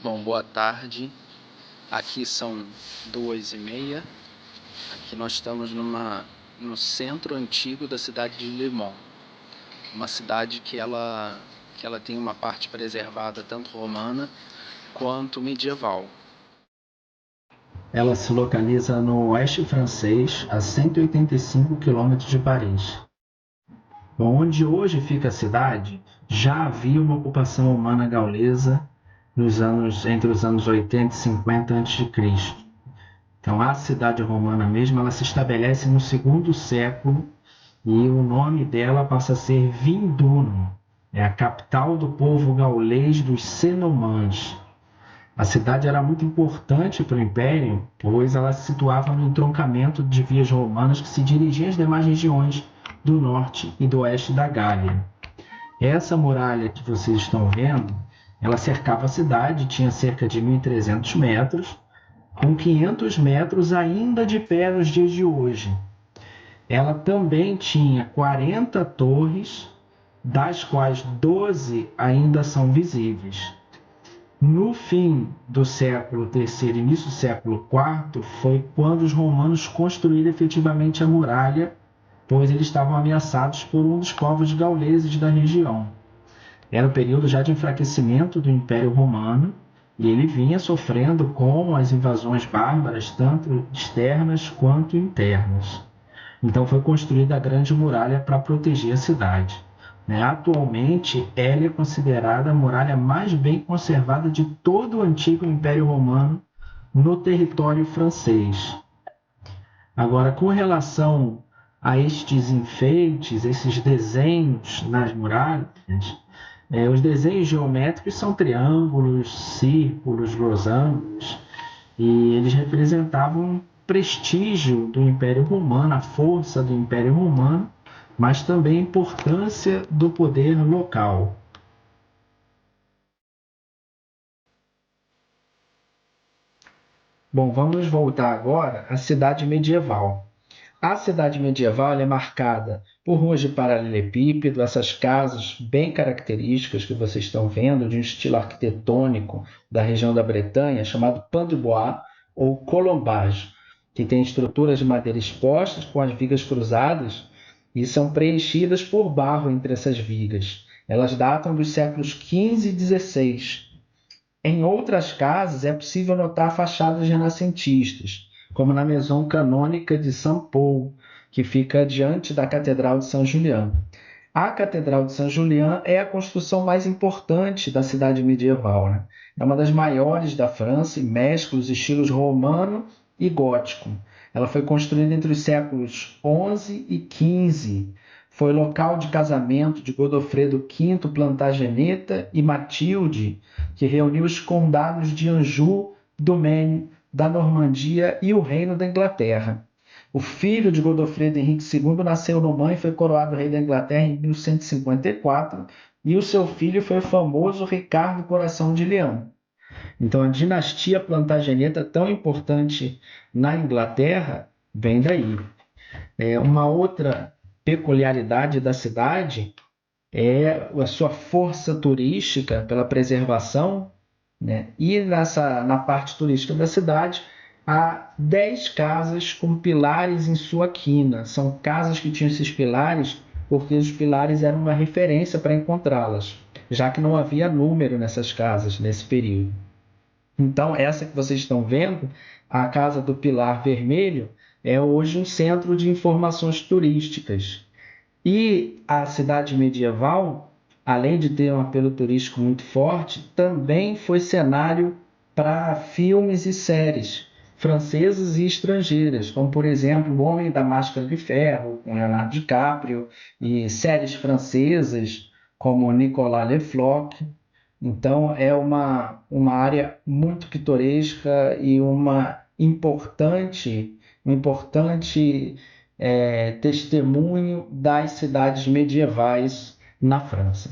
Bom, boa tarde. Aqui são 2h30. Aqui nós estamos no centro antigo da cidade de Le Mans. Uma cidade que ela tem uma parte preservada tanto romana quanto medieval. Ela se localiza no oeste francês, a 185 quilômetros de Paris. Bom, onde hoje fica a cidade, já havia uma ocupação humana gaulesa entre os anos 80 e 50 a.C. Então a cidade romana mesmo, ela se estabelece no segundo século e o nome dela passa a ser Vindunum. É a capital do povo gaulês dos Cenomãs. A cidade era muito importante para o Império, pois ela se situava no entroncamento de vias romanas que se dirigiam às demais regiões do norte e do oeste da Gália. Essa muralha que vocês estão vendo, ela cercava a cidade, tinha cerca de 1.300 metros, com 500 metros ainda de pé nos dias de hoje. Ela também tinha 40 torres, das quais 12 ainda são visíveis. No fim do século III e início do século IV foi quando os romanos construíram efetivamente a muralha, pois eles estavam ameaçados por um dos povos gauleses da região. Era um período já de enfraquecimento do Império Romano e ele vinha sofrendo com as invasões bárbaras, tanto externas quanto internas. Então foi construída a Grande Muralha para proteger a cidade. Atualmente, ela é considerada a muralha mais bem conservada de todo o antigo Império Romano no território francês. Agora, com relação a estes enfeites, esses desenhos nas muralhas, os desenhos geométricos são triângulos, círculos, losangos, e eles representavam o prestígio do Império Romano, a força do Império Romano, mas também a importância do poder local. Bom, vamos voltar agora à cidade medieval. A cidade medieval é marcada por ruas de paralelepípedo, essas casas bem características que vocês estão vendo, de um estilo arquitetônico da região da Bretanha, chamado Pan de Bois ou Colombage, que tem estruturas de madeira expostas com as vigas cruzadas e são preenchidas por barro entre essas vigas. Elas datam dos séculos XV e XVI. Em outras casas é possível notar fachadas renascentistas, como na Maison Canônica de Saint-Paul, que fica diante da Catedral de Saint-Julien. A Catedral de Saint-Julien é a construção mais importante da cidade medieval. É uma das maiores da França e mescla os estilos romano e gótico. Ela foi construída entre os séculos XI e XV. Foi local de casamento de Godofredo V Plantageneta e Matilde, que reuniu os condados de Anjou, do Maine, da Normandia e o Reino da Inglaterra. O filho de Godofredo Henrique II nasceu no Maine e foi coroado rei da Inglaterra em 1154, e o seu filho foi o famoso Ricardo Coração de Leão. Então a dinastia Plantageneta, tão importante na Inglaterra, vem daí. Uma outra peculiaridade da cidade é a sua força turística pela preservação, e na parte turística da cidade há 10 casas com pilares em sua quina. São casas que tinham esses pilares porque os pilares eram uma referência para encontrá-las, já que não havia número nessas casas nesse período. Então, essa que vocês estão vendo, a Casa do Pilar Vermelho, é hoje um centro de informações turísticas. E a cidade medieval, além de ter um apelo turístico muito forte, também foi cenário para filmes e séries francesas e estrangeiras, como, por exemplo, O Homem da Máscara de Ferro, com Leonardo DiCaprio, e séries francesas, como Nicolas Le Floch. Então, é uma área muito pitoresca e um importante testemunho das cidades medievais na França.